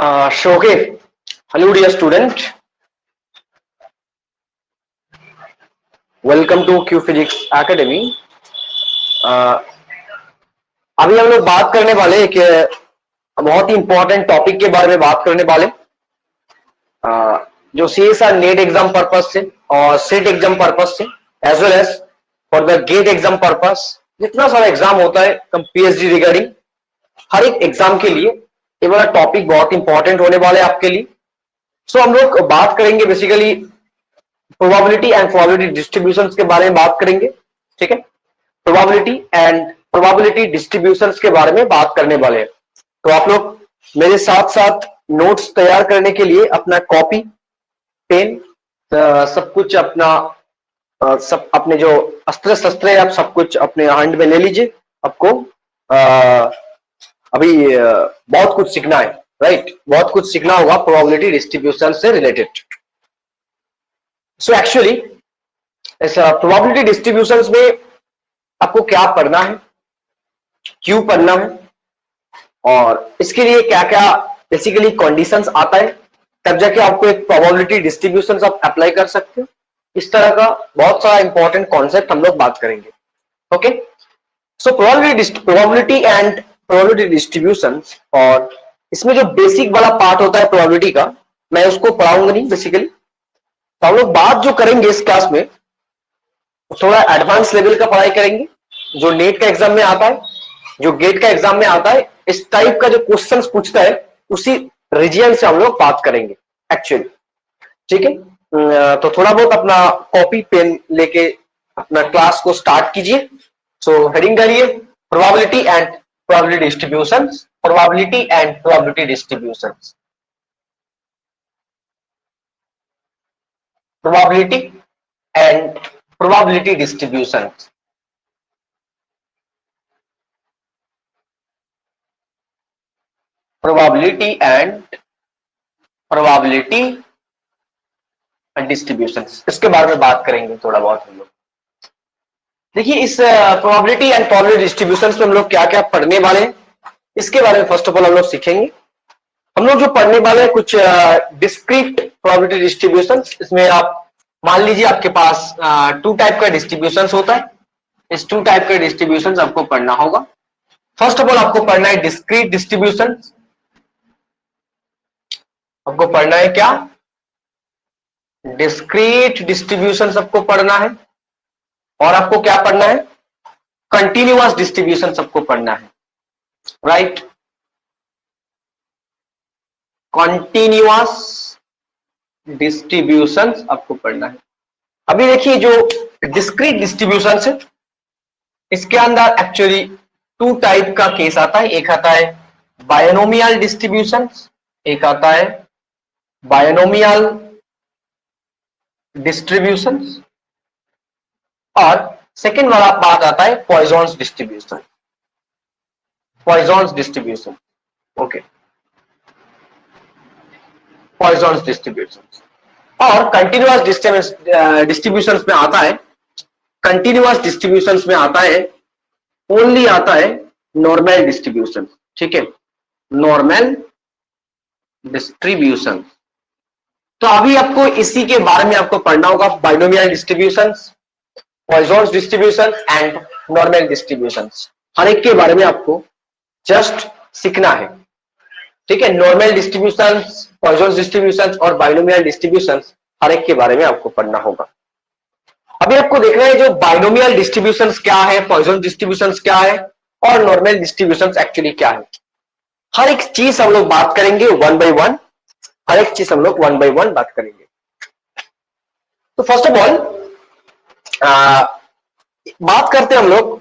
Okay. Hello, dear student. Welcome to Q Physics Academy. अभी हम लोग बात करने वाले एक बहुत ही इंपॉर्टेंट टॉपिक के बारे में बात करने वाले जो CSR नेट एग्जाम पर्पस से और सेट एग्जाम पर्पस से as well as for the GATE exam purpose जितना सारा एग्जाम होता है PhD रिगार्डिंग हर एक एग्जाम के लिए ये वाला टॉपिक बहुत इंपॉर्टेंट होने वाले आपके लिए। सो हम लोग बात करेंगे basically probability and probability distributions के बारे में बात करेंगे। ठीक है, प्रोबेबिलिटी एंड प्रोबेबिलिटी डिस्ट्रीब्यूशंस के बारे में बात करने वाले हैं। तो आप लोग मेरे साथ साथ नोट्स तैयार करने के लिए अपना कॉपी पेन सब कुछ अपना सब अपने जो अस्त्र शस्त्र है आप सब कुछ अपने हैंड में ले लीजिए। आपको अभी बहुत कुछ सीखना है, राइट? बहुत कुछ सीखना होगा प्रोबेबिलिटी डिस्ट्रीब्यूशन से रिलेटेड। सो एक्चुअली इस प्रोबेबिलिटी डिस्ट्रीब्यूशंस में आपको क्या पढ़ना है, क्यों पढ़ना है और इसके लिए क्या क्या बेसिकली कंडीशंस आता है, तब जाके आपको एक प्रोबेबिलिटी डिस्ट्रीब्यूशंस आप अप्लाई कर सकते हो। इस तरह का बहुत सारा इंपॉर्टेंट कॉन्सेप्ट हम लोग बात करेंगे। Okay, so probability and probability distributions, और इसमें जो बेसिक वाला पार्ट होता है प्रोबेबिलिटी का मैं उसको पढ़ाऊंगा नहीं बेसिकली। तो हम लोग बात जो करेंगे इस क्लास में थोड़ा एडवांस लेवल का पढ़ाई करेंगे, जो नेट का एग्जाम में आता है, जो गेट का एग्जाम में आता है, इस टाइप का जो क्वेश्चंस पूछता है उसी रीजन से हम लोग बात करेंगे एक्चुअली। ठीक है, तो थोड़ा बहुत अपना कॉपी पेन लेके अपना क्लास को स्टार्ट कीजिए। सो हेडिंग करिए probability and probability distributions, probability and probability distributions, probability and probability distributions, probability and probability distributions, इसके बारे में बात करेंगे थोड़ा बहुत हम लोग। देखिए इस प्रोबेबिलिटी एंड प्रोबेबिलिटी डिस्ट्रीब्यूशंस में हम लोग क्या क्या पढ़ने वाले हैं इसके बारे में फर्स्ट ऑफ ऑल हम लोग सीखेंगे। हम लोग जो पढ़ने वाले हैं कुछ डिस्क्रीट प्रोबेबिलिटी डिस्ट्रीब्यूशंस। इसमें आप मान लीजिए आपके पास टू टाइप का डिस्ट्रीब्यूशंस होता है, इस टू टाइप के डिस्ट्रीब्यूशंस आपको पढ़ना होगा। फर्स्ट ऑफ ऑल आपको पढ़ना है डिस्क्रीट डिस्ट्रीब्यूशंस। आपको पढ़ना है क्या? डिस्क्रीट डिस्ट्रीब्यूशंस आपको पढ़ना है। और आपको क्या पढ़ना है? कंटिन्यूअस डिस्ट्रीब्यूशंस आपको पढ़ना है, राइट? कंटिन्यूअस डिस्ट्रीब्यूशंस आपको पढ़ना है। अभी देखिए जो डिस्क्रीट डिस्ट्रीब्यूशंस है इसके अंदर एक्चुअली टू टाइप का केस आता है। एक आता है बायनोमियल डिस्ट्रीब्यूशंस, एक आता है बायनोमियल डिस्ट्रीब्यूशंस, और सेकेंड वाला पार्ट आता है Poisson's distribution. Poisson's distribution, okay, Poisson's distributions. और कंटिन्यूअस डिस्ट्रीब्यूशंस में आता है, कंटिन्यूअस डिस्ट्रीब्यूशंस में आता है ओनली आता है नॉर्मल डिस्ट्रीब्यूशन। ठीक है, नॉर्मल डिस्ट्रीब्यूशन। तो अभी आपको इसी के बारे में आपको पढ़ना होगा, binomial distributions, Poisson's distribution and normal distributions. हर एक के बारे में आपको जस्ट सीखना है। ठीक है, नॉर्मल डिस्ट्रीब्यूशंस, पॉइजन्स डिस्ट्रीब्यूशंस और बाइनोमियल डिस्ट्रीब्यूशंस हर एक के बारे में आपको पढ़ना होगा। अभी आपको देखना है जो बाइनोमियल डिस्ट्रीब्यूशंस क्या है, पॉइजन डिस्ट्रीब्यूशंस क्या है और नॉर्मल डिस्ट्रीब्यूशंस एक्चुअली क्या है। हर एक चीज हम लोग बात करेंगे वन बाय वन, हर एक चीज हम लोग वन बाय वन बात करेंगे। तो फर्स्ट ऑफ ऑल बात करते हैं हम लोग,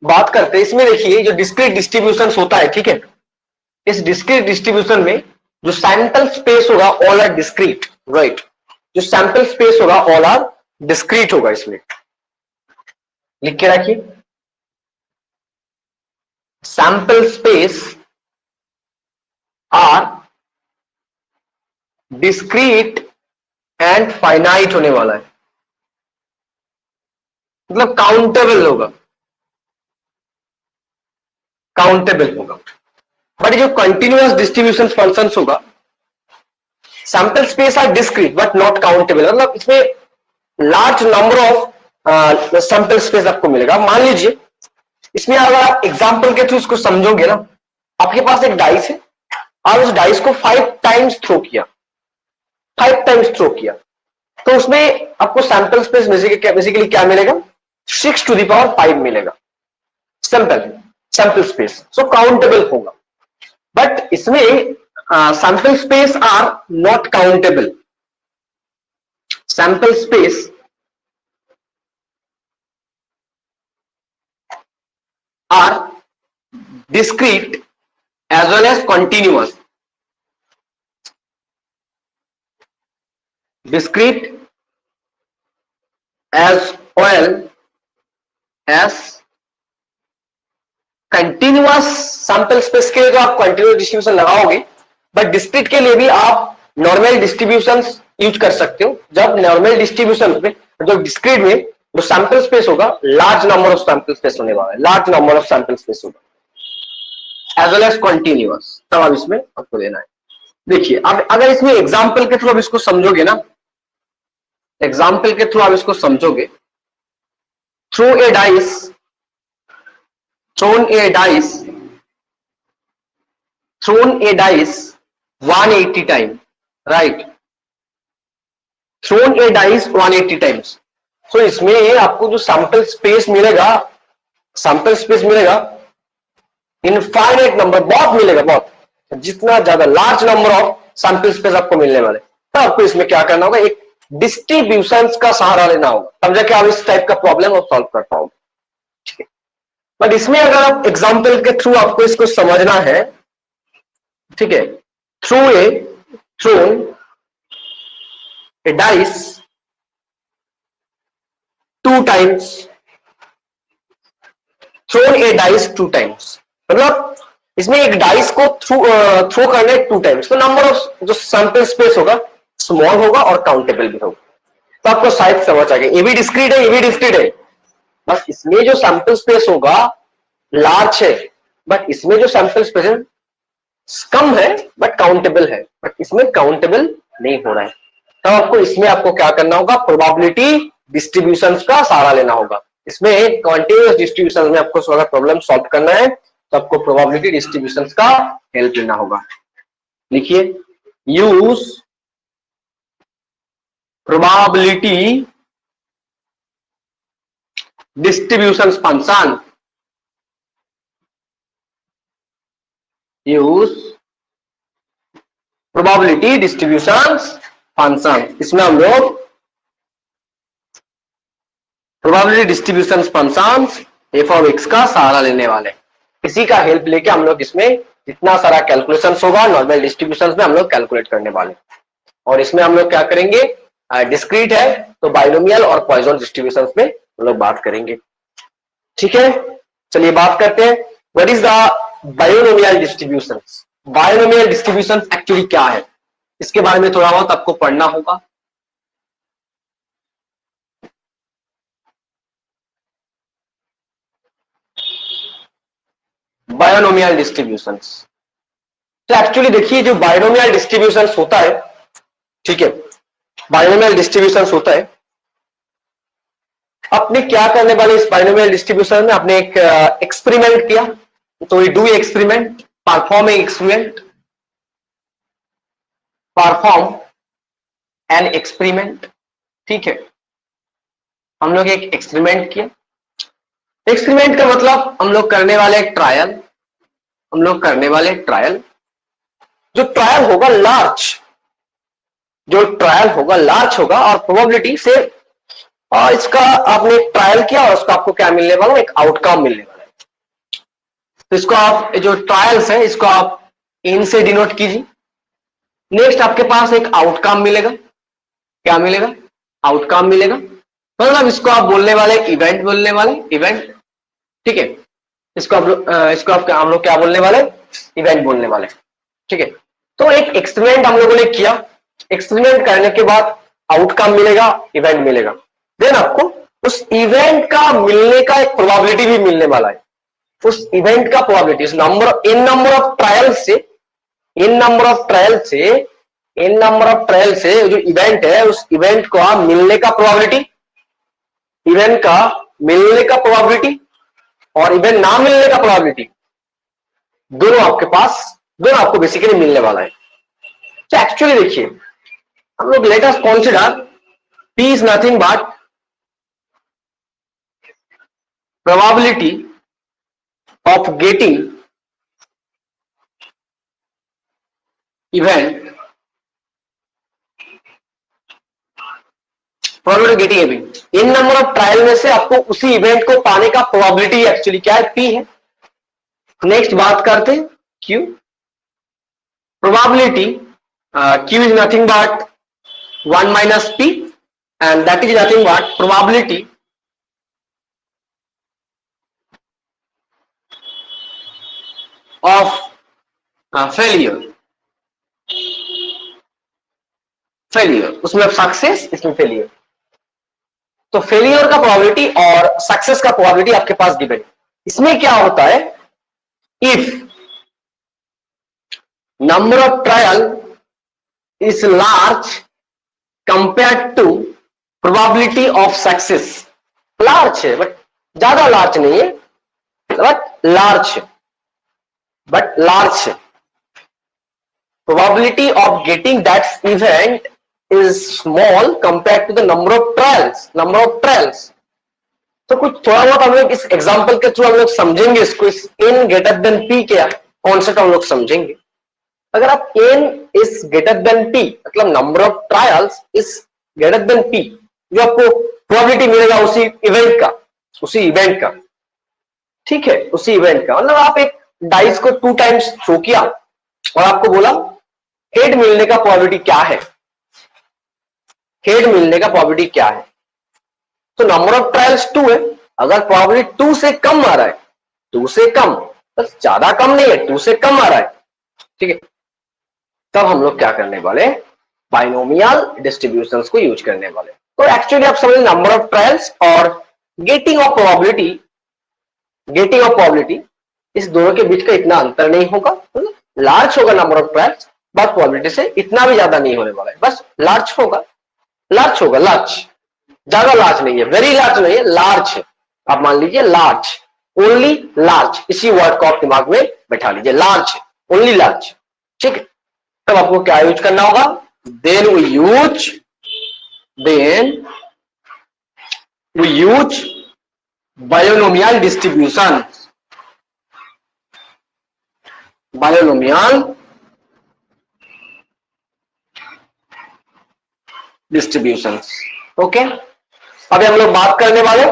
बात करते हैं इसमें। देखिए जो डिस्क्रीट डिस्ट्रीब्यूशंस होता है, ठीक है, इस डिस्क्रीट डिस्ट्रीब्यूशन में जो सैंपल स्पेस होगा ऑल आर डिस्क्रीट, राइट? जो सैंपल स्पेस होगा ऑल आर डिस्क्रीट होगा। इसमें लिख के रखिए, sample space are discrete and finite होने वाला है, मतलब काउंटेबल होगा। काउंटेबल होगा। बट जो कंटिन्यूअस डिस्ट्रीब्यूशन फंक्शंस होगा, sample space are discrete but not countable, मतलब इसमें large number of sample space आपको मिलेगा। मान लीजिए इसमें अगर आप एग्जांपल के थ्रू इसको समझोगे ना, आपके पास एक डाइस है और उस डाइस को 5 टाइम्स थ्रो किया, 5 टाइम्स थ्रो किया, तो उसमें आपको सैंपल स्पेस बेसिकली क्या मिलेगा, 6 टू द पावर 5 मिलेगा सैंपल स्पेस, सो काउंटेबल होगा। बट इसमें sample space are not countable, sample space are discrete as well as continuous, discrete as well as continuous। Sample space के लिए तो आप continuous distribution लगाओगे, बट डिस्क्रीट के लिए भी आप नॉर्मल डिस्ट्रीब्यूशन यूज कर सकते हो। जब नॉर्मल डिस्ट्रीब्यूशन में, जब डिस्क्रीट में जो सैंपल स्पेस होगा, large number of sample space होने वाला है, large number of sample space होगा एज वेल एज कंटिन्यूअस, तब आप इसमें आपको देना है। देखिए अब अगर इसमें एग्जांपल के थ्रू आप इसको समझोगे ना, एग्जांपल के थ्रू आप इसको समझोगे, थ्रो ए डाइस, थ्रोन ए डाइस, थ्रोन ए डाइस 180 टाइम, राइट, थ्रोन ए डाइस 180 टाइम्स। तो इसमें आपको जो सैंपल स्पेस मिलेगा, सैंपल स्पेस मिलेगा इनफाइनाइट नंबर, बहुत मिलेगा, बहुत, जितना ज्यादा large number of sample space आपको मिलने वाले, तो आपको इसमें क्या करना होगा, एक डिस्ट्रीब्यूशन का सहारा लेना होगा, तब जाके आप इस टाइप का प्रॉब्लम आप सॉल्व कर पाओगे, ठीक है। बट इसमें अगर आप एग्जाम्पल के थ्रू आपको इसको समझना है, ठीक है, थ्रोन ए डाइस 2 टाइम्स, थ्रोन ए डाइस 2 टाइम्स, मतलब इसमें एक डाइस को थ्रो करना है 2 टाइम्स, तो नंबर ऑफ जो सैंपल स्पेस होगा स्मॉल होगा और काउंटेबल भी होगा। तो आपको शायद समझ आ गया, ये भी डिस्क्रीट है, ये भी डिस्क्रीट है, बस इसमें जो सैंपल स्पेस होगा लार्ज है, बट इसमें जो सैंपल स्पेस है कम है बट काउंटेबल है, बट इसमें काउंटेबल नहीं हो रहा है। तो आपको इसमें आपको क्या करना होगा, प्रोबेबिलिटी डिस्ट्रीब्यूशंस का सहारा लेना होगा। इसमें कॉन्टिन्यूअस डिस्ट्रीब्यूशन में आपको अगर प्रॉब्लम सॉल्व करना है तो आपको प्रोबेबिलिटी डिस्ट्रीब्यूशंस का हेल्प लेना होगा। लिखिए, use probability distributions function, use probability distributions function. इसमें हम लोग probability distribution function F of x का सहारा लेने वाले, इसी का हेल्प लेके हम लोग इसमें जितना सारा कैलकुलेशन होगा नॉर्मल डिस्ट्रीब्यूशन में हम लोग कैलकुलेट करने वाले। और इसमें हम लोग क्या करेंगे, डिस्क्रीट है तो बाइनोमियल और पॉइजन डिस्ट्रीब्यूशन में हम लोग बात करेंगे, ठीक है। चलिए बात करते हैं, what is the binomial distribution. Binomial distribution actually क्या है, इसके बारे में थोड़ा बहुत आपको पढ़ना होगा। बाइनोमियल डिस्ट्रीब्यूशंस, तो एक्चुअली देखिए जो बाइनोमियल डिस्ट्रीब्यूशंस होता है, ठीक है, बाइनोमियल डिस्ट्रीब्यूशंस होता है, आपने क्या करने वाले इस बाइनोमियल डिस्ट्रीब्यूशन में, आपने एक एक्सपेरिमेंट किया, तो ये do experiment, perform experiment, perform an experiment, ठीक है। हम लोग एक एक्सपेरिमेंट किया, एक्सपेरिमेंट का मतलब हम लोग करने वाले एक ट्रायल, हम लोग करने वाले ट्रायल, जो ट्रायल होगा लार्ज, जो ट्रायल होगा लार्ज होगा और प्रोबेबिलिटी से, और इसका आपने एक ट्रायल किया और उसका आपको क्या मिलने वाला है, एक आउटकम मिलने वाला है। तो इसको आप जो ट्रायल्स है इसको आप इन से डिनोट कीजिए। नेक्स्ट आपके पास एक आउटकम मिलेगा, क्या मिलेगा, आउटकम मिलेगा, मतलब इसको आप बोलने वाले इवेंट, बोलने वाले इवेंट, ठीक है। इसको आप हम लोग क्या बोलने वाले, इवेंट बोलने वाले, ठीक है। तो एक एक्सपेरिमेंट हम लोगों ने किया, एक्सपेरिमेंट करने के बाद आउटकम मिलेगा, इवेंट मिलेगा, देन आपको उस इवेंट का मिलने का एक प्रोबेबिलिटी भी मिलने वाला है, उस इवेंट का प्रोबेबिलिटी, उस number in number of trial से इन नंबर ऑफ ट्रायल से जो इवेंट है उस इवेंट का मिलने का प्रोबेबिलिटी, इवेंट का मिलने का प्रोबेबिलिटी और इवेंट ना मिलने का प्रोबेबिलिटी, दोनों आपको बेसिकली मिलने वाला है। तो एक्चुअली देखिए हम लोग let us consider P is nothing but probability of getting event, probability getting event, in number of trial में से आपको उसी इवेंट को पाने का प्रोबेबिलिटी एक्चुअली क्या है, P है। नेक्स्ट बात करते हैं Q, probability Q is nothing but 1 minus P and that is nothing but probability of failure, उसमें सक्सेस, इसमें फेलियर। तो फेलियर का प्रोबेबिलिटी और सक्सेस का प्रोबेबिलिटी आपके पास गिवन है। इसमें क्या होता है, if number of trial is large compared to probability of success, large है बट ज्यादा लार्ज नहीं है, बट लार्ज है। Probability of getting that event is small compared to the number of trials। तो कुछ थोड़ा बहुत हम लोग इस एग्जांपल के थ्रू हम लोग समझेंगे इसको, इस n greater than p क्या कॉन्सेप्ट हम लोग समझेंगे। अगर आप n is greater than p मतलब number of trials is greater than p, जो आपको प्रोबेबिलिटी मिलेगा उसी इवेंट का, ठीक है, उसी इवेंट का। मतलब आप एक डाइस को 2 टाइम्स थ्रो किया और आपको बोला हेड मिलने का प्रोबेबिलिटी क्या है, हेड मिलने का प्रोबेबिलिटी क्या है। तो नंबर ऑफ ट्रायल्स 2 है, अगर प्रोबेबिलिटी 2 से कम आ रहा है, 2 से कम, बस ज्यादा कम नहीं है, 2 से कम आ रहा है, ठीक है, तब हम लोग क्या करने वाले, बाइनोमियल डिस्ट्रीब्यूशंस को यूज करने वाले। तो एक्चुअली आप समझ, नंबर ऑफ ट्रायल्स और गेटिंग ऑफ प्रोबेबिलिटी इस दोनों के बीच का इतना अंतर नहीं होगा, लार्ज होगा number of trials, but probability से इतना भी ज्यादा नहीं होने वाला है, बस लार्ज होगा, ज्यादा लार्ज नहीं है, वेरी लार्ज नहीं है, लार्ज है। आप मान लीजिए लार्ज, ओनली लार्ज, इसी वर्ड को आप दिमाग में बैठा लीजिए, लार्ज है, ओनली लार्ज, ठीक है। तब आपको क्या यूज करना होगा, then we use binomial distribution, distributions, okay. अभी हम लोग बात करने वाले,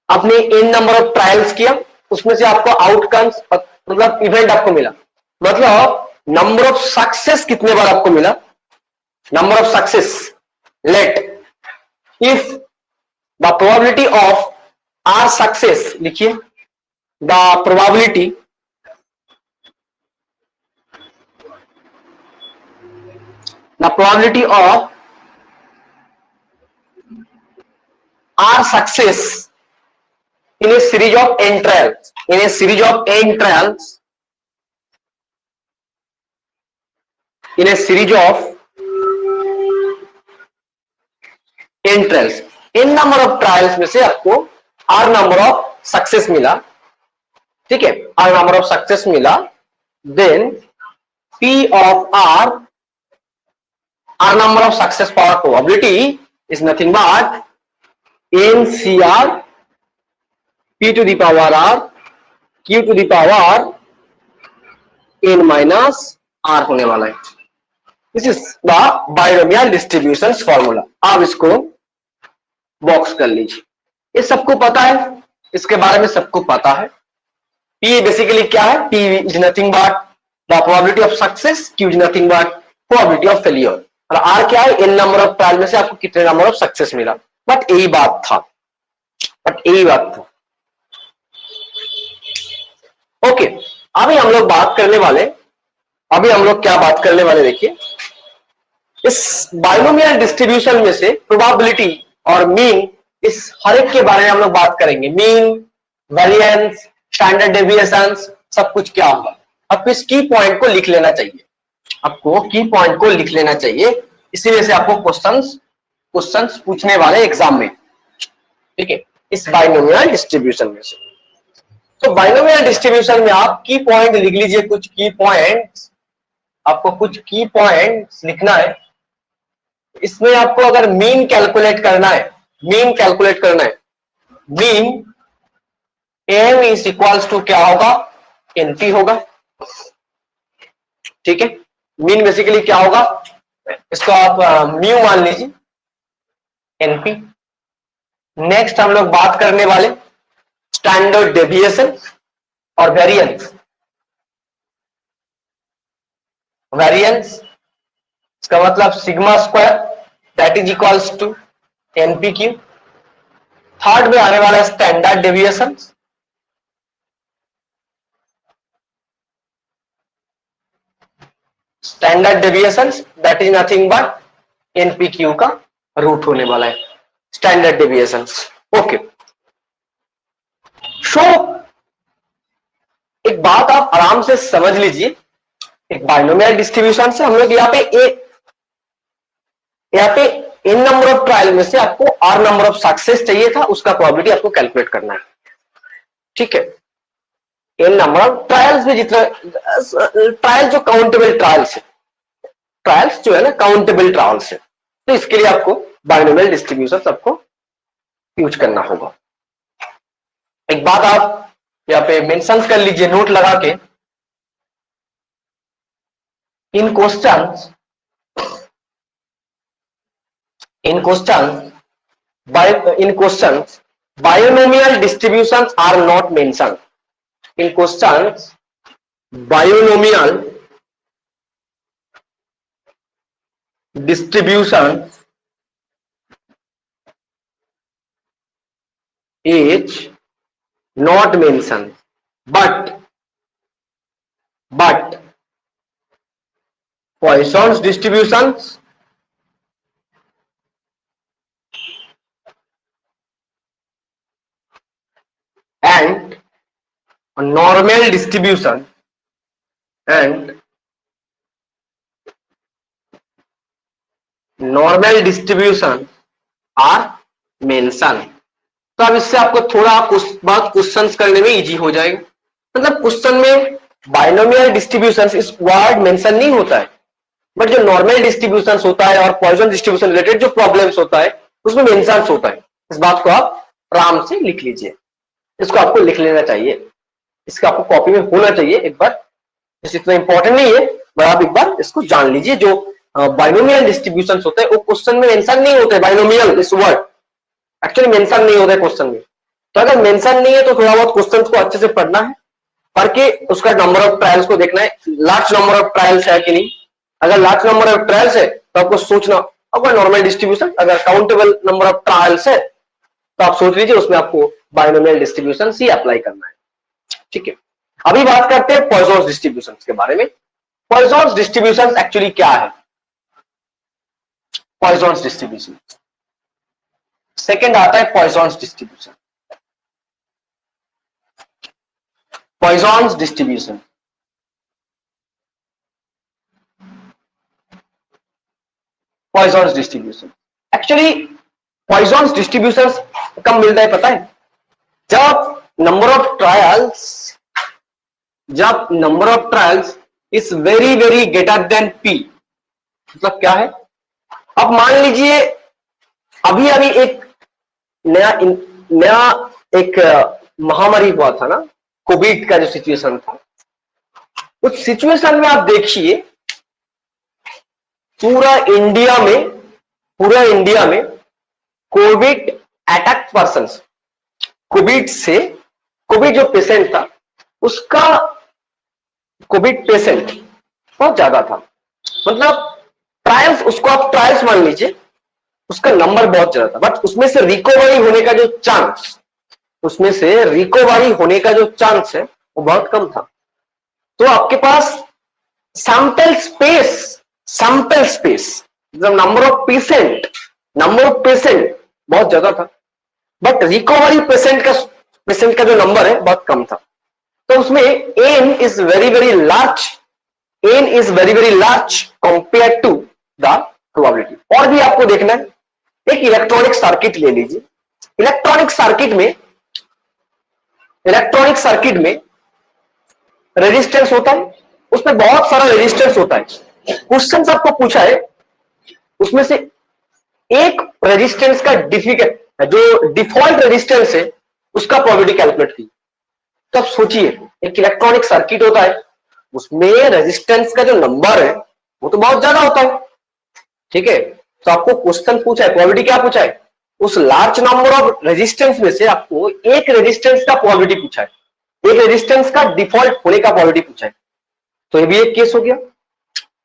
आपने इन नंबर ऑफ ट्रायल्स किया, उसमें से आपको आउटकम्स मतलब इवेंट आपको मिला, मतलब नंबर ऑफ सक्सेस कितने बार आपको मिला, number of success, let if the probability of our success, लिखिए the probability of our success in a series of n trials, n number of trials में से आपको r नंबर ऑफ सक्सेस मिला, ठीक है, r नंबर ऑफ सक्सेस मिला, then p of r number of success power probability is nothing but NCR P to the power R Q to the power n minus R होने वाला है। This is the binomial distributions formula. आप इसको box कर लीजिए, ये सबको पता है, इसके बारे में सबको पता है। P बेसिकली क्या है, P is nothing but the probability of success, Q is nothing but probability of failure, और आर क्या है, इन नंबर ऑफ ट्रायल में से आपको कितने नंबर ऑफ सक्सेस मिला। बट यही बात था, ओके। अभी हम लोग क्या बात करने वाले, देखिए इस बाइनोमियल डिस्ट्रीब्यूशन में से प्रोबेबिलिटी और मीन इस हर एक के बारे में हम लोग बात करेंगे। मीन, वेरिएंस, स्टैंडर्ड डेविएशंस, सब कुछ क्या होगा। आपको इस की पॉइंट को लिख लेना चाहिए, आपको की पॉइंट को लिख लेना चाहिए, इसीलिए से आपको क्वेश्चंस पूछने वाले एग्जाम में, ठीक है, इस बाइनोमियल डिस्ट्रीब्यूशन में से। तो बाइनोमियल डिस्ट्रीब्यूशन में आप की पॉइंट लिख लीजिए, कुछ की पॉइंट्स, आपको कुछ की पॉइंट्स लिखना है। इसमें आपको अगर मीन कैलकुलेट करना है, मीन कैलकुलेट करना है, mean M is equals to क्या होगा, एनपी होगा, ठीक है। मीन बेसिकली क्या होगा, इसको आप म्यू मान लीजिए, एनपी। नेक्स्ट हम लोग बात करने वाले स्टैंडर्ड डेविएशन और वेरिएंस। वेरिएंस इसका मतलब sigma square that is equals to NP Q. Third में आने वाला है standard deviation, standard deviation that is nothing but NP Q का रूट होने वाला है, स्टैंडर्ड डेविएशन। ओके, सो एक बात आप आराम से समझ लीजिए, एक बाइनोमियल डिस्ट्रीब्यूशन से हम लोग यहाँ पे इन नंबर ऑफ ट्रायल में से आपको आर नंबर ऑफ सक्सेस चाहिए था, उसका प्रोबेबिलिटी आपको कैलकुलेट करना है, ठीक है। इन नंबर ऑफ ट्रायल्स में जितना ट्रायल जो काउंटेबल ट्रायल्स है, ट्रायल्स जो है ना काउंटेबल ट्रायल्स है, तो इसके लिए आपको बाइनोमियल डिस्ट्रीब्यूशन आपको यूज करना होगा। एक बात आप यहाँ पे मेंशन कर लीजिए नोट लगा के, इन questions binomial distributions are not mentioned. In questions binomial distribution is not mentioned, but Poisson's distributions and normal distribution are mentioned। तो अब इससे आपको थोड़ा बहुत क्वेश्चंस करने में इजी हो जाएगा। मतलब क्वेश्चन में बाइनोमियल डिस्ट्रीब्यूशंस इस वर्ड मेंशन नहीं होता है, बट जो नॉर्मल डिस्ट्रीब्यूशंस होता है और पॉइसन डिस्ट्रीब्यूशन रिलेटेड जो प्रॉब्लम्स होता है उसमें मेंशन होता है। इस बात को आप आराम से लिख लीजिए, इसको आपको लिख लेना चाहिए, इसका आपको कॉपी में होना चाहिए एक बार। इतना इंपॉर्टेंट नहीं है, पर आप एक बार इसको जान लीजिए। जो बाइनोमियल डिस्ट्रीब्यूशंस होते हैं वो क्वेश्चन में मेंशन नहीं होते। बाइनोमियल इस वर्ड एक्चुअली मेंशन नहीं होता है क्वेश्चन में। तो अगर मेंशन नहीं है तो थोड़ा बहुत क्वेश्चन को अच्छे से पढ़ना है, पढ़ के उसका नंबर ऑफ ट्रायल्स को देखना है, लार्ज नंबर ऑफ ट्रायल्स है कि नहीं। अगर लार्ज नंबर ऑफ ट्रायल्स है तो आपको सोचना अगर नॉर्मल डिस्ट्रीब्यूशन, अगर काउंटेबल नंबर ऑफ ट्रायल्स है तो आप सोच लीजिए उसमें आपको बाइनोमियल डिस्ट्रीब्यूशन ही अप्लाई करना है, ठीक है। अभी बात करते हैं पॉइसन्स डिस्ट्रीब्यूशन के बारे में। पॉइसन्स डिस्ट्रीब्यूशन एक्चुअली क्या है? पॉइसन्स डिस्ट्रीब्यूशन सेकंड आता है Poisson's distribution. Poisson's distribution Poisson's distribution actually Poisson's distribution कब मिलता है पता है? जब number of trials is very very greater than P. मतलब क्या है? अब मान लीजिए अभी एक नया एक महामारी हुआ था ना, कोविड का जो सिचुएशन था, उस सिचुएशन में आप देखिए पूरा इंडिया में कोविड अटैक पर्सन, कोविड जो पेशेंट था उसका कोविड पेशेंट बहुत ज्यादा था। मतलब ट्रायल्स, उसको आप ट्रायल्स मान लीजिए, उसका नंबर बहुत ज्यादा था, बट उसमें से रिकवरी होने का जो चांस है वो बहुत कम था। तो आपके पास sample space, number of patient बहुत ज्यादा था। बट रिकवरी पेशेंट का जो नंबर है बहुत कम था। तो उसमें N is very very large, N is very very large compare to the probability. और भी आपको देखना है, एक इलेक्ट्रॉनिक सर्किट ले लीजिए। इलेक्ट्रॉनिक सर्किट में रेजिस्टेंस होता है, उसमें बहुत सारा रेजिस्टेंस होता है। क्वेश्चन आपको पूछा है उसमें से एक रेजिस्टेंस का जो डिफॉल्ट रेजिस्टेंस है उसका प्रोबेबिलिटी कैलकुलेट की। तो आप सोचिए, एक इलेक्ट्रॉनिक सर्किट होता है, उसमें रेजिस्टेंस का जो नंबर है वो तो बहुत ज्यादा होता है, ठीक है। तो आपको क्वेश्चन पूछा है, प्रोबेबिलिटी क्या पूछा है, उस लार्ज नंबर ऑफ रेजिस्टेंस में से आपको एक रेजिस्टेंस का प्रोबेबिलिटी पूछा है, एक रेजिस्टेंस का डिफॉल्ट होने का प्रोबेबिलिटी पूछा है। तो ये भी एक केस हो गया।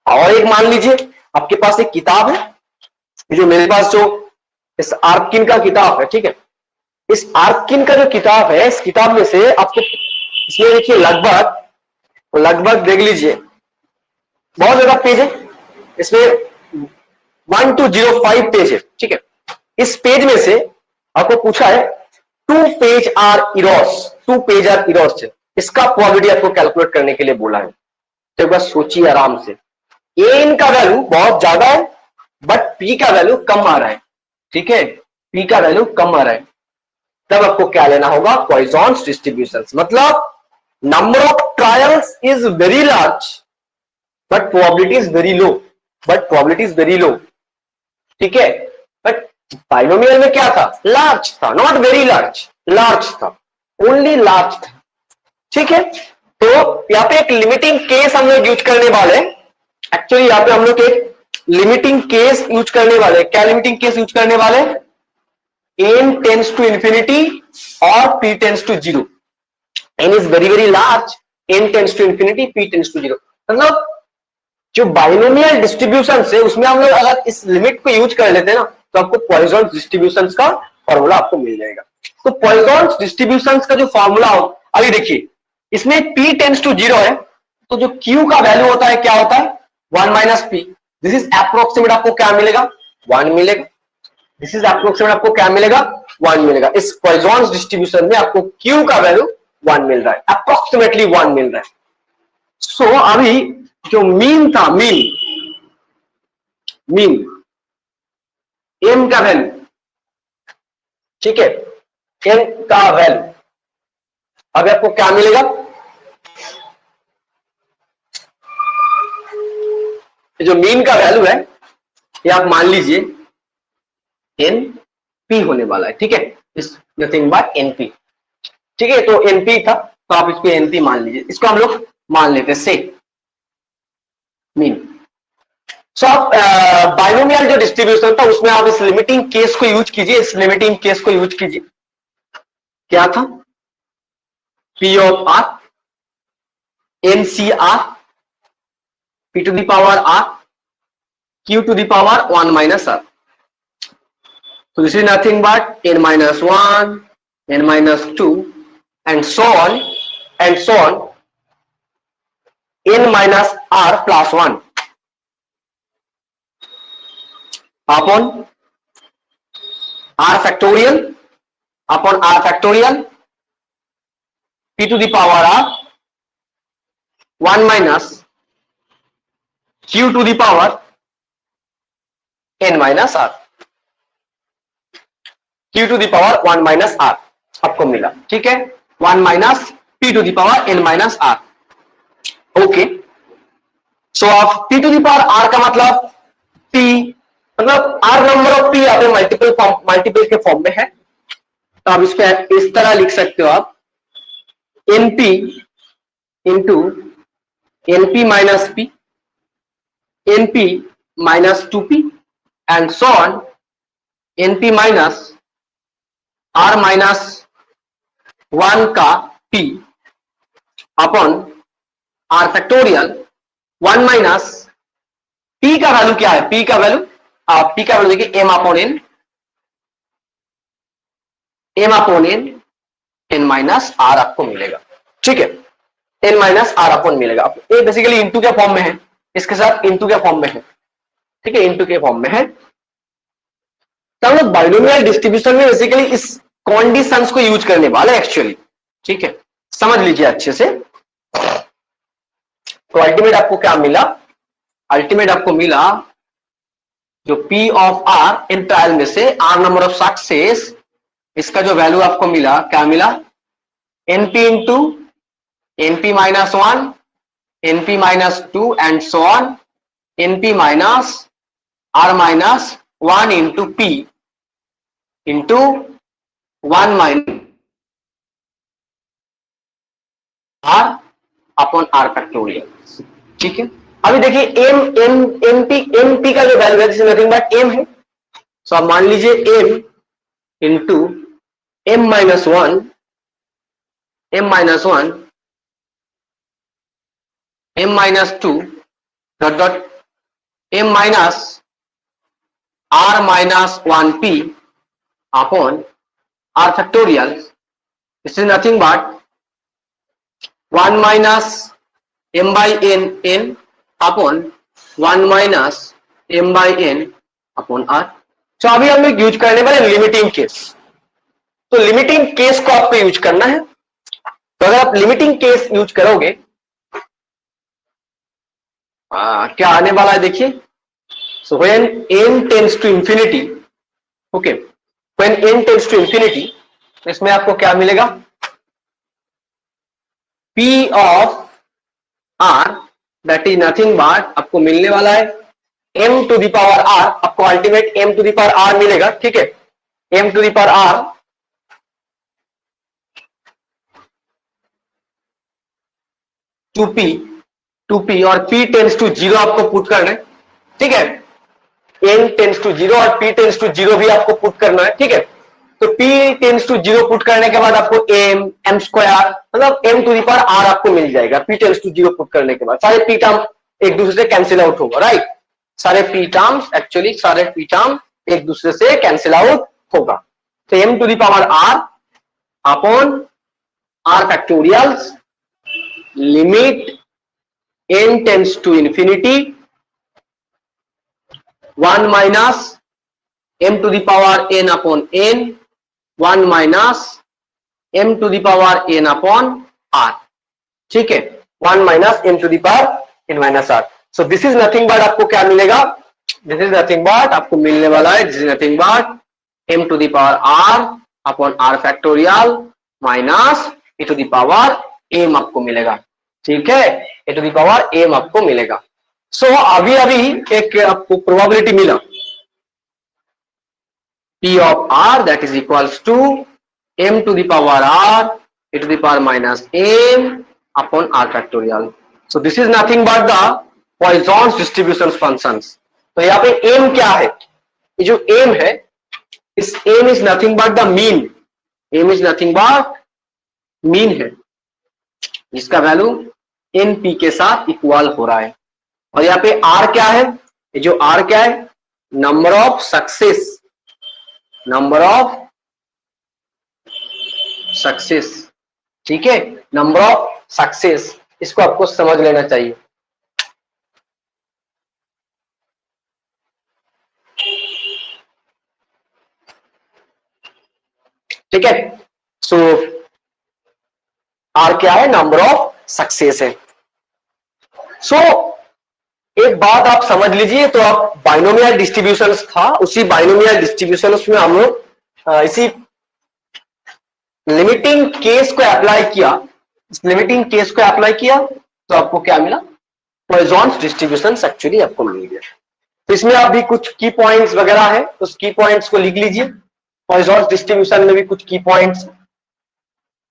और एक मान लीजिए आपके पास एक किताब है, जो मेरे पास जो इस आर्किन का किताब है, ठीक है। इस आर्किन का जो किताब है, इस किताब में से आपको इसमें देखिए लगभग देख लीजिए बहुत ज्यादा पेज है, इसमें 1205 पेज है, ठीक है। इस पेज में से आपको पूछा है 2 पेज आर इरोस है, इसका प्रोबेबिलिटी आपको कैलकुलेट करने के लिए बोला है। तो एक बार सोचिए आराम से, एन का वैल्यू बहुत ज्यादा है बट पी का वैल्यू कम आ रहा है, ठीक है, पी का वैल्यू कम आ रहा है। तब आपको क्या लेना होगा, पॉइसॉन्स डिस्ट्रीब्यूशन। मतलब number of trials is very large but probability is very low, ठीक है। बट बाइनोमियल में क्या था, लार्ज था, नॉट वेरी लार्ज, लार्ज था, ओनली लार्ज था, ठीक है। तो यहाँ पे एक लिमिटिंग केस हम लोग यूज करने वाले हैं। एक्चुअली यहाँ पे हम लोग एक लिमिटिंग केस यूज करने वाले, क्या लिमिटिंग केस यूज करने वाले, n टेंड्स टू इंफिनिटी और p tends to zero. n is very very large, n tends to infinity, p tends to zero. मतलब जो बाइनोमियल डिस्ट्रीब्यूशन है उसमें हम लोग अगर इस लिमिट को यूज कर लेते हैं ना, तो आपको पॉइसॉन डिस्ट्रीब्यूशन का फॉर्मूला आपको मिल जाएगा। तो पॉइसॉन डिस्ट्रीब्यूशन का जो फॉर्मूला हो, अभी देखिए इसमें p टेंड्स टू जीरो है, तो जो q का वैल्यू होता है क्या होता है, 1 minus p। This is approximate, आपको क्या मिलेगा, 1 मिलेगा। दिस इज अप्रोक्सीमेट, आपको क्या मिलेगा, 1 मिलेगा। इस पॉइसॉन डिस्ट्रीब्यूशन में आपको q का वैल्यू 1 मिल रहा है, अप्रोक्सीमेटली 1 मिल रहा है। सो अभी जो मीन था, मीन m का वैल्यू, ठीक है, m का वैल्यू अभी आपको क्या मिलेगा, जो मीन का वैल्यू है ये आप मान लीजिए np होने वाला है, ठीक है, इस नथिंग बट np, ठीक है। तो np था तो आप इसको np मान लीजिए, इसको हम लोग मान लेते हैं से मीन। सो आप बाइनोमियल जो डिस्ट्रीब्यूशन था उसमें आप इस लिमिटिंग केस को यूज कीजिए, इस लिमिटिंग केस को यूज कीजिए। क्या था, p of r ncr p to the power r q to the power 1 minus r। So this is nothing but n minus 1, n minus 2 and so on n minus r plus 1 upon r factorial p to the power r 1 minus q to the power n minus r, q to the power 1 minus r आपको मिला, ठीक है, 1 minus p to the power n minus r। Okay, so आप p to the power r का मतलब p, मतलब r number of p आपके multiple के फॉर्म में है, तो आप इसको इस तरह लिख सकते हो आप, np into np minus p, np minus 2p and so on np minus r minus 1 का p upon r factorial 1 minus p का वैल्यू क्या है, p का वैल्यू देखिए m upon n minus r आपको मिलेगा, ठीक है, n माइनस r अपॉन मिलेगा। ये बेसिकली इंटू के फॉर्म में है, इसके साथ इंटू के फॉर्म में है, ठीक है, इंटू के फॉर्म में है। तो हम लोग बाइनोमियल डिस्ट्रीब्यूशन में बेसिकली इस कंडीशंस को यूज करने वाला एक्चुअली, ठीक है, समझ लीजिए अच्छे से। तो अल्टीमेट आपको क्या मिला, अल्टीमेट आपको मिला जो P of R in trial में से R नंबर ऑफ सक्सेस, इसका जो वैल्यू आपको मिला, क्या मिला, NP into NP minus 1, NP minus 2 and so on, NP minus R minus 1 into P into 1 minus R upon R factorial, ठीक है। अभी देखिए एमपी का जो वैल्यू है, this is nothing but M है। सो आप मान लीजिए M into M minus 1, M minus 1, M minus 2 dot dot M minus R minus 1p upon R factorial, this is nothing but 1 minus m by n upon 1 minus m by n upon r। तो अभी हम लोग use करने वाले limiting case. तो limiting case को आपको use करना है। तो अगर आप लिमिटिंग केस यूज करोगे, क्या आने वाला है देखिए। So when n tends to infinity, okay, when n tends to infinity, इसमें आपको क्या मिलेगा, p of r that is nothing but आपको मिलने वाला है m to the power r, आपको ultimate m to the power r मिलेगा, ठीक है, m to the power r to P और p टेंस टू 0 आपको पुट करना है, ठीक है, n टेंस टू 0 और p टेंस टू 0 भी आपको पुट करना है, ठीक है। तो p टेंस टू 0 पुट करने के बाद आपको m स्क्वायर मतलब m to the power r आपको मिल जाएगा, p टेंस टू 0 पुट करने के बाद सारे p टर्म एक दूसरे से कैंसिल आउट होगा, राइट, सारे p टर्म्स एक्चुअली सारे p टर्म एक दूसरे से कैंसिल आउट होगा। तो m to the power r upon r factorials limit n tends to infinity 1 minus m to the power n upon n, 1 minus m to the power n upon r, ठीक है, 1 minus m to the power n minus r। So this is nothing but आपको क्या मिलेगा, this is nothing but आपको मिलने वाला है, this is nothing but m to the power r upon r factorial minus e to the power m आपको मिलेगा, ठीक है, e to the power m आपको मिलेगा। सो अभी एक आपको प्रोबेबिलिटी मिला p of r that is equals to m to the power r e to the power minus m upon r factorial। so this is nothing but the Poisson's distribution functions। तो यहाँ पे m क्या है, ये जो m है, इस m is nothing but the mean, m is nothing but mean है, जिसका वैल्यू np के साथ इक्वल हो रहा है। और यहाँ पे r क्या है, ये जो r क्या है, number of success, number of success, ठीक है, नंबर ऑफ सक्सेस, इसको आपको समझ लेना चाहिए। ठीक है, सो आर क्या है, नंबर ऑफ सक्सेस है। सो एक बात आप समझ लीजिए, तो आप बाइनोमियल डिस्ट्रीब्यूशंस था, उसी बाइनोमियल डिस्ट्रीब्यूशंस में हम लोग इसी लिमिटिंग केस को अप्लाई किया, इस लिमिटिंग केस को अप्लाई किया तो आपको क्या मिला, पॉइसॉन्स डिस्ट्रीब्यूशन एक्चुअली आपको मिल गया। तो इसमें आप भी कुछ की पॉइंट्स वगैरह है, उस की पॉइंट्स को लिख लीजिए। पॉइसॉन्स डिस्ट्रीब्यूशन में भी कुछ की पॉइंट्स,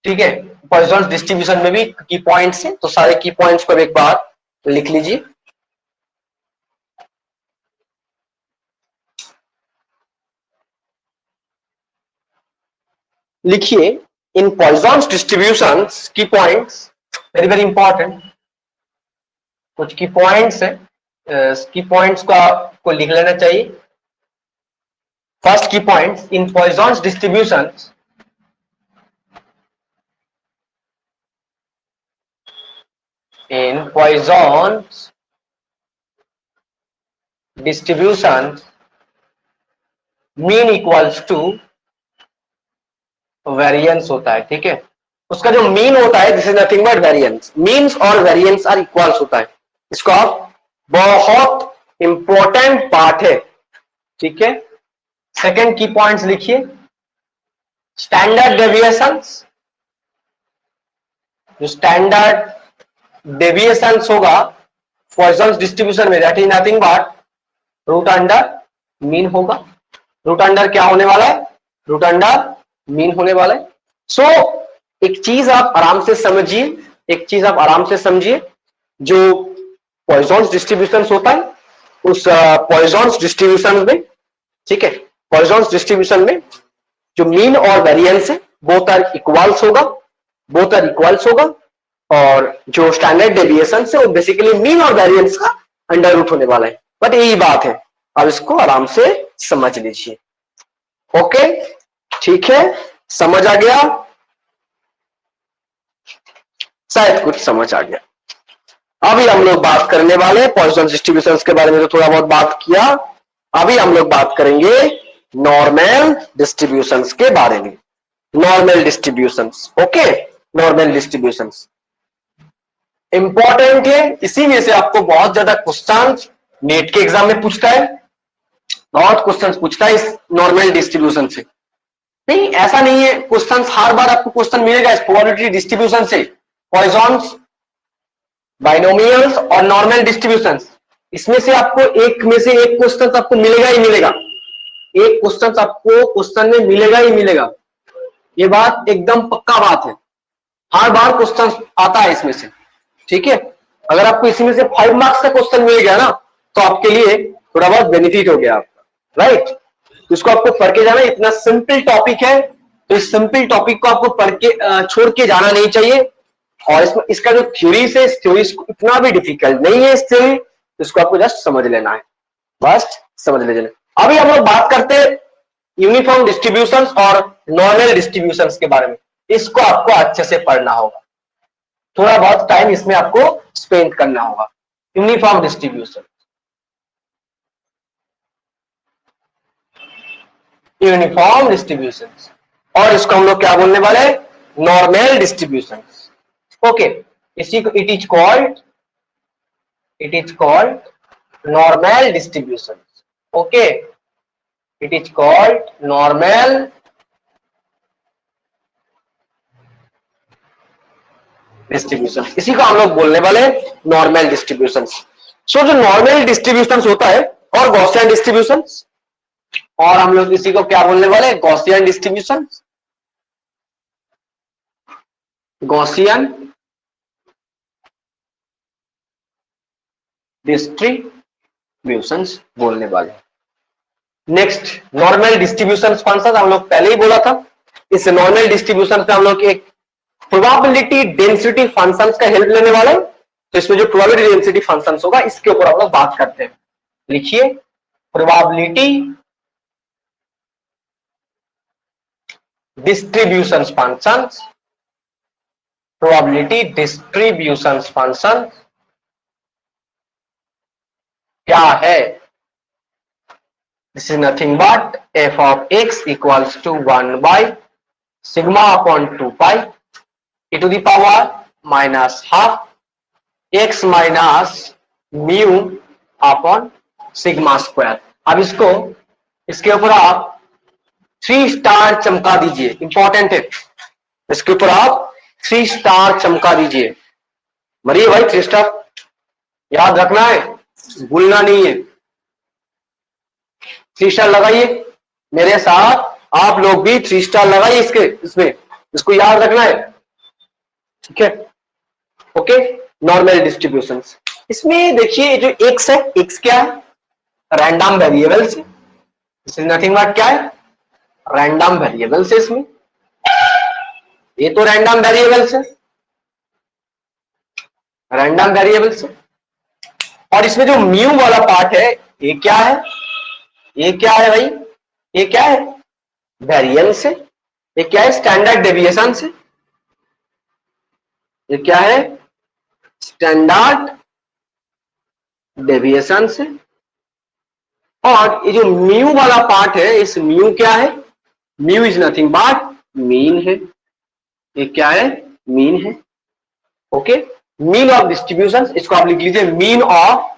ठीक है, पॉइसॉन्स डिस्ट्रीब्यूशन में भी की पॉइंट्स है, तो सारे की पॉइंट्स को एक बार लिख लीजिए। लिखिए इन पॉइसॉन्स डिस्ट्रीब्यूशंस की पॉइंट्स, वेरी वेरी इंपॉर्टेंट, कुछ की पॉइंट्स है, की पॉइंट्स को आपको लिख लेना चाहिए। First key points in Poisson's distributions, in Poisson's distribution mean equals to variance होता है, ठीक है। उसका जो मीन होता है this is nothing but variance, means और वेरिएंस आर इक्वल्स होता है। इसको आप बहुत इंपॉर्टेंट पार्ट है, ठीक है। सेकंड की पॉइंट्स लिखिए, स्टैंडर्ड डेविएशंस, जो स्टैंडर्ड डेविएशंस होगा पॉइजन डिस्ट्रीब्यूशन में that is nothing but root under mean होगा। रूट अंडर क्या होने वाला है, रूट अंडर मीन होने वाला है। सो एक चीज आप आराम से समझिए, एक चीज आप आराम से समझिए, जो पॉइजन डिस्ट्रीब्यूशन होता है उस पॉइजन डिस्ट्रीब्यूशन में, ठीक है, पॉइजन डिस्ट्रीब्यूशन में जो मीन और वेरिएंस है बोथ आर इक्वल्स होगा, बोथ आर इक्वल्स होगा, और जो स्टैंडर्ड डेविएशन है वो बेसिकली मीन और वेरिएंस का अंडर रूट होने वाला है। बट यही बात है, अब इसको आराम से समझ लीजिए। ओके, ठीक है, समझ आ गया, शायद कुछ समझ आ गया। अभी हम लोग बात करने वाले हैं पॉइजन डिस्ट्रीब्यूशन के बारे में, तो थोड़ा बहुत बात किया। अभी हम लोग बात करेंगे नॉर्मल डिस्ट्रीब्यूशंस के बारे में। Normal distributions, okay, normal distributions important है, इसी में से आपको बहुत ज्यादा क्वेश्चन नेट के एग्जाम में पूछता है, बहुत क्वेश्चन पूछता है इस नॉर्मल डिस्ट्रीब्यूशन से। नहीं, ऐसा नहीं है क्वेश्चन हर बार आपको क्वेश्चन मिलेगा इस प्रोबेबिलिटी डिस्ट्रीब्यूशन से, पॉइजन्स, बाइनोमियल्स और नॉर्मल डिस्ट्रीब्यूशंस, इसमें से आपको एक में से एक क्वेश्चन आपको मिलेगा ही मिलेगा, एक क्वेश्चन आपको क्वेश्चन में मिलेगा ही मिलेगा, ये बात एकदम पक्का बात है। हर बार क्वेश्चन आता है इसमें से, ठीक है। अगर आपको इसमें से 5 मार्क्स का क्वेश्चन मिल गया ना तो आपके लिए थोड़ा बहुत बेनिफिट हो गया आपका, राइट। तो इसको आपको पढ़ के जाना, इतना सिंपल टॉपिक है, तो इस सिंपल टॉपिक को आपको पढ़ के छोड़ के जाना नहीं चाहिए। और इसमें इसका जो थ्योरी है, इस थ्योरी इतना भी डिफिकल्ट नहीं है, इस थ्योरी इसको आपको जस्ट समझ लेना है, बस समझ लेना। अभी हम लोग बात करते हैं यूनिफॉर्म डिस्ट्रीब्यूशंस और नॉर्मल डिस्ट्रीब्यूशंस के बारे में। इसको आपको अच्छे से पढ़ना होगा, थोड़ा बहुत टाइम इसमें आपको स्पेंड करना होगा। यूनिफॉर्म डिस्ट्रीब्यूशन, यूनिफॉर्म डिस्ट्रीब्यूशंस, और इसको हम लोग क्या बोलने वाले हैं, नॉर्मल डिस्ट्रीब्यूशंस, ओके। इसी को it is called normal distributions, okay, it is called normal distribution, इसी को हम लोग बोलने वाले नॉर्मल डिस्ट्रीब्यूशंस। सो जो नॉर्मल डिस्ट्रीब्यूशंस होता है और गॉसियन डिस्ट्रीब्यूशंस, और हम लोग इसी को क्या बोलने वाले, गॉसियन डिस्ट्रीब्यूशन, गॉसियन डिस्ट्रीब्यूशंस बोलने वाले। नेक्स्ट नॉर्मल डिस्ट्रीब्यूशन फंक्शन, हम लोग पहले ही बोला था, इस नॉर्मल डिस्ट्रीब्यूशन से हम लोग एक प्रोबेबिलिटी डेंसिटी फंक्शंस का हेल्प लेने वाले, तो इसमें जो प्रोबेबिलिटी डेंसिटी फंक्शंस होगा इसके ऊपर हम लोग बात करते हैं। लिखिए, probability distribution functions, probability distribution function क्या है, this is nothing but f of x equals to 1 by sigma upon 2 pi e to the power minus half x minus mu upon sigma square। अब इसको इसके ऊपर आप 3 star चमका दीजिए, important है, इसके ऊपर आप 3 स्टार चमका दीजिए। मरिए भाई, 3 स्टार याद रखना है, भूलना नहीं है, 3 स्टार लगाइए मेरे साथ, आप लोग भी 3 स्टार लगाइए इसमें, इसको याद रखना है, ठीक है, ओके। नॉर्मल डिस्ट्रीब्यूशंस, इसमें देखिए जो x है, x क्या है, रैंडम वेरिएबल्स है, इसमें नथिंग बट क्या है, रैंडम वेरिएबल्स है, इसमें ये तो रैंडम वेरिएबल्स है, रैंडम वेरिएबल्स है। और इसमें जो म्यू वाला पार्ट है ये क्या है, ये क्या है भाई, ये क्या है, वेरिएंस है, ये क्या है, स्टैंडर्ड डेविएशन है, ये क्या है, स्टैंडर्ड डेविएशन है। और ये जो म्यू वाला पार्ट है, इस म्यू क्या है, mu is nothing but mean है, ये क्या है, मीन है। ओके, मीन ऑफ डिस्ट्रीब्यूशन, इसको आप लिख लीजिए मीन ऑफ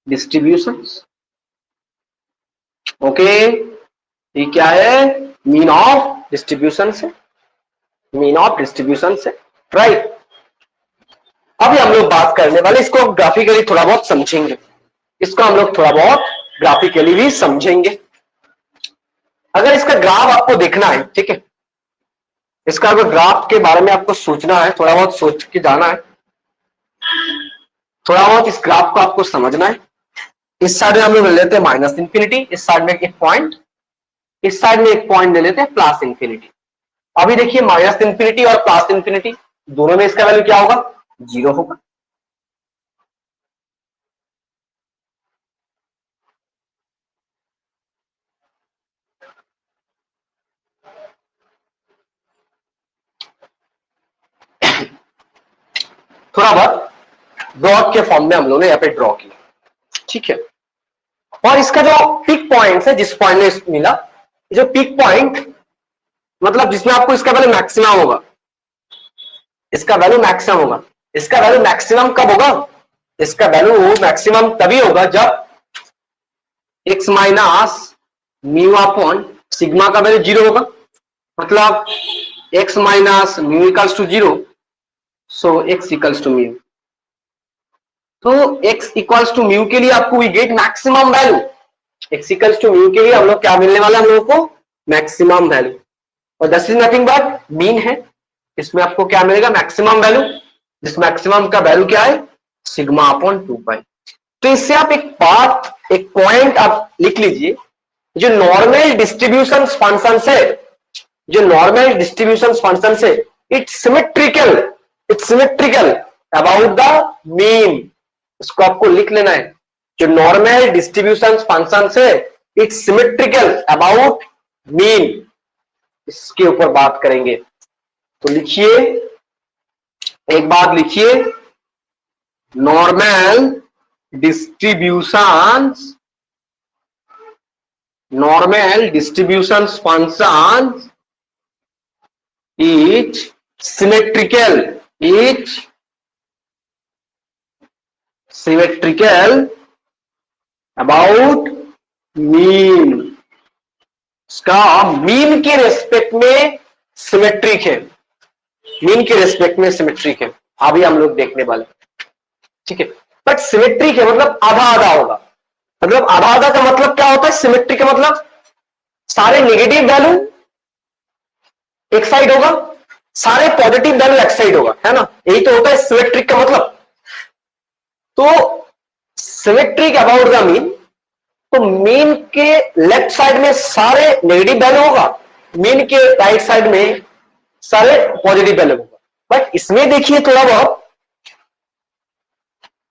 डिस्ट्रीब्यूशन। ओके, ये क्या है, मीन ऑफ डिस्ट्रीब्यूशन से, मीन ऑफ डिस्ट्रीब्यूशन से, राइट। अभी हम लोग बात करने वाले, इसको ग्राफिकली थोड़ा बहुत समझेंगे, इसको हम लोग थोड़ा बहुत ग्राफिकली भी समझेंगे। अगर इसका ग्राफ आपको देखना है, ठीक है, इसका अगर ग्राफ के बारे में आपको सोचना है, थोड़ा बहुत सोच के जाना है, थोड़ा बहुत इस ग्राफ को आपको समझना है। इस साइड में हम लोग ले लेते हैं माइनस इंफिनिटी, इस साइड में एक पॉइंट, इस साइड में एक पॉइंट ले लेते हैं प्लस इंफिनिटी। अभी देखिए माइनस इंफिनिटी और प्लस इंफिनिटी दोनों में इसका वैल्यू क्या होगा, 0 होगा। थोड़ा बहुत डॉट के फॉर्म में हम लोगों ने यहाँ पे ड्रॉ किया, ठीक है। और इसका जो पिक पॉइंट है, जिस पॉइंट में मिला, जो पिक पॉइंट मतलब जिसमें आपको इसका वैल्यू मैक्सिमम होगा, इसका वैल्यू मैक्सिमम होगा। इसका वैल्यू मैक्सिमम कब होगा, इसका वैल्यू मैक्सिमम तभी होगा जब x minus mu upon sigma का वैल्यू 0 होगा। मतलब x minus mu equals to 0, so x equals to mu. तो x इक्वल्स टू म्यू के लिए आपको we get maximum value, x equals to mu के लिए हम लोग क्या मिलने वाला है, हम लोगों को मैक्सिमम वैल्यू, और this is nothing but mean है। इसमें आपको क्या मिलेगा, मैक्सिमम वैल्यू, जिस मैक्सिमम का वैल्यू क्या है, सिग्मा अपॉन 2 पाई। तो इससे आप एक बात, एक पॉइंट आप लिख लीजिए, जो नॉर्मल डिस्ट्रीब्यूशन फंक्शन से, जो नॉर्मल डिस्ट्रीब्यूशन फंक्शन से it's symmetrical about the mean. इसको आपको लिख लेना है, जो नॉर्मल डिस्ट्रीब्यूशन फंक्शन से इट्स सिमेट्रिकल अबाउट मीन, इसके ऊपर बात करेंगे। तो लिखिए, एक बात लिखिए, normal distributions functions is symmetrical about mean. इसका मीन के रेस्पेक्ट में सिमेट्रिक है, मीन के रेस्पेक्ट में सिमेट्रिक है, अभी हम लोग देखने वाले, ठीक है। बट सिमेट्रिक है मतलब आधा आधा होगा। मतलब आधा आधा का मतलब क्या होता है, सिमेट्रिक का मतलब सारे नेगेटिव वैल्यू एक साइड होगा, सारे पॉजिटिव वैल्यू एक साइड होगा, है ना, यही तो होता है सिमेट्रिक का मतलब। तो सिमेट्रिक अबाउट द मीन, तो मीन के लेफ्ट साइड में सारे नेगेटिव वैल्यू होगा, मीन के राइट साइड में सारे पॉजिटिव वैल्यू होगा। बट इसमें देखिए थोड़ा बहुत,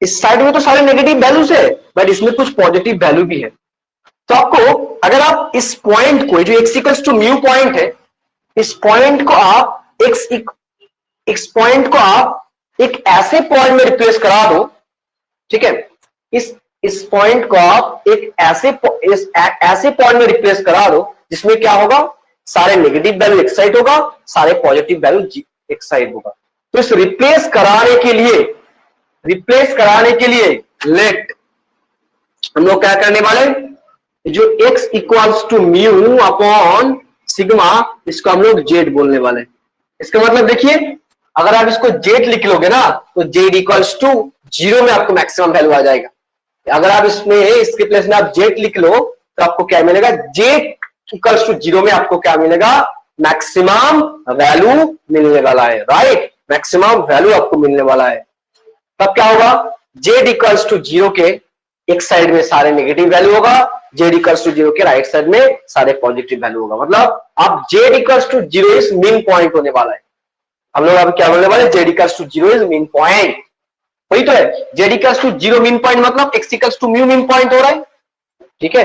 इस साइड में तो सारे नेगेटिव वैल्यूज है, बट इसमें कुछ पॉजिटिव वैल्यू भी है। तो आपको, अगर आप इस पॉइंट को, जो x equals to mu point है, इस पॉइंट को आप इस पॉइंट को आप एक ऐसे पॉइंट में रिप्लेस करा दो, ठीक है, इस पॉइंट को आप एक ऐसे पॉइंट में रिप्लेस करा दो जिसमें क्या होगा, सारे नेगेटिव वैल्यू एक साइड होगा, सारे पॉजिटिव वैल्यू एक साइड होगा। तो इस रिप्लेस कराने के लिए लेट हम लोग क्या करने वाले, जो x equals to mu upon sigma, इसको हम लोग z बोलने वाले। इसका मतलब देखिए, अगर आप इसको z लिख लोगे ना, तो z इक्वल्स टू 0 में आपको मैक्सिमम वैल्यू आ जाएगा। अगर आप इसमें, इसके प्लेस में आप z लिख लो, तो आपको क्या मिलेगा, z इक्वल्स टू 0 में आपको क्या मिलेगा, मैक्सिमम वैल्यू मिलने वाला है, राइट, मैक्सिमम वैल्यू आपको मिलने वाला है। तब क्या होगा, z इक्वल्स टू 0 के एक साइड में सारे नेगेटिव वैल्यू होगा, z इक्वल्स टू 0 के राइट साइड में सारे पॉजिटिव वैल्यू होगा। मतलब आप z equals to 0 is mean point होने वाला है। हम लोग अब क्या बोलने वाले, z equals to 0 is mean point, वही तो है, z equals to 0 mean point मतलब x equals to mu mean point हो रहा है, ठीक है।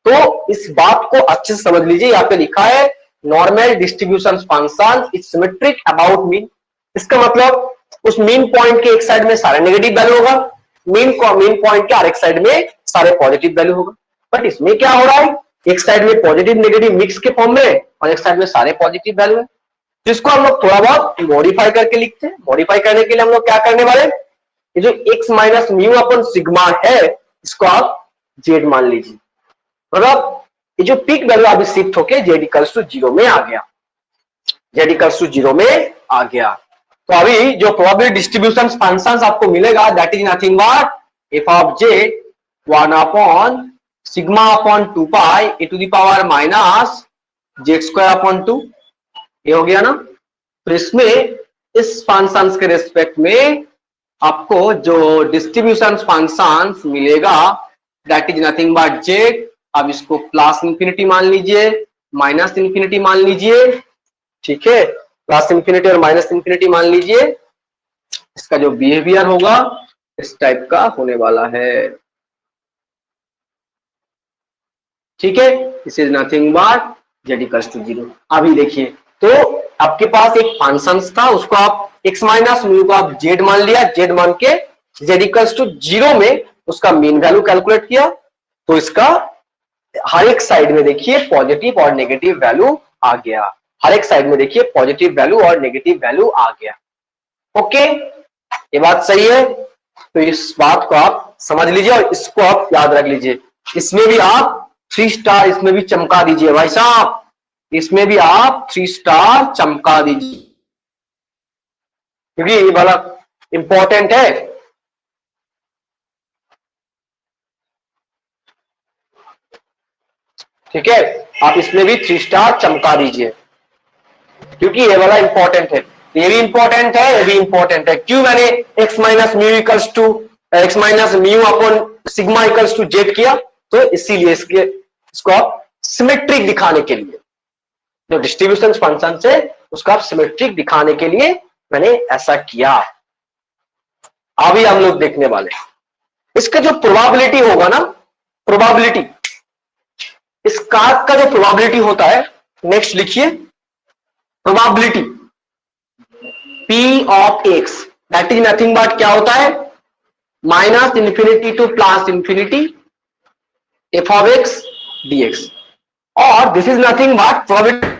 तो इस बात को अच्छे से समझ लीजिए, यहाँ पे लिखा है normal distribution function is symmetric about mean. इसका मतलब उस मीन पॉइंट के एक साइड में सारे नेगेटिव वैल्यू होगा, मीन पॉइंट के हर एक साइड में सारे पॉजिटिव वैल्यू होगा। बट इसमें क्या हो रहा है, एक साइड में पॉजिटिव नेगेटिव मिक्स के फॉर्म में और एक साइड में सारे पॉजिटिव वैल्यू है। जिसको हम लोग थोड़ा बहुत मॉडिफाई करके लिखते हैं। मॉडिफाई करने के लिए हम लोग क्या करने वाले, ये जो x माइनस म्यू अपन सिग्मा है इसको आप z मान लीजिए, मतलब ये जो पीक वैल्यू अभी शिफ्ट होके z इक्वल्स टू 0 में आ गया, z इक्वल्स टू 0 में आ गया। तो अभी जो प्रोबेबिलिटी डिस्ट्रीब्यूशन फंक्शंस आपको मिलेगा that is nothing but f of j 1 upon sigma upon 2 pi A to the power minus z square upon 2, ये हो गया ना। तो इसमें इस फंक्शंस के रेस्पेक्ट में आपको जो डिस्ट्रीब्यूशन फंक्शंस मिलेगा that is nothing but z, अब इसको प्लस इंफिनिटी मान लीजिए, माइनस इंफिनिटी मान लीजिए, ठीक है, प्लस इंफिनिटी और माइनस इंफिनिटी मान लीजिए। इसका जो बिहेवियर होगा इस टाइप का होने वाला है, ठीक है। This is nothing but z equals to 0। अभी देखिए, तो आपके पास एक फंक्शन था, उसको आप x माइनस म्यू को आप z मान लिया, z मान के z इक्वल्स टू 0 में उसका मीन वैल्यू कैलकुलेट किया, तो इसका हर एक साइड में देखिए पॉजिटिव और नेगेटिव वैल्यू आ गया, हर एक साइड में देखिए पॉजिटिव वैल्यू और नेगेटिव वैल्यू आ गया। ओके, ये बात सही है। तो इस बात को आप समझ लीजिए और इसको आप याद रख लीजिए। इसमें भी आप 3 स्टार इसमें भी चमका दीजिए भाई साहब, इसमें भी आप 3 स्टार चमका दीजिए, क्योंकि ये वाला इंपॉर्टेंट है। ठीक है, आप इसमें भी 3 स्टार चमका दीजिए, क्योंकि ये वाला इंपॉर्टेंट है, ये भी इंपॉर्टेंट है, ये भी इंपॉर्टेंट है। क्यों मैंने x minus mu equals to x minus mu upon sigma equals to z किया, तो इसीलिए इसको आप सिमेट्रिक दिखाने के लिए, जो डिस्ट्रीब्यूशन फंक्शन है उसको आप सिमेट्रिक दिखाने के लिए मैंने ऐसा किया। अभी हम लोग देखने वाले इसका जो प्रोबेबिलिटी होगा ना, प्रोबेबिलिटी, इस कार्क का जो प्रोबेबिलिटी होता है, नेक्स्ट लिखिए, probability p of x that is nothing but क्या होता है, minus infinity two plus infinity f of x dx, और this is nothing but probability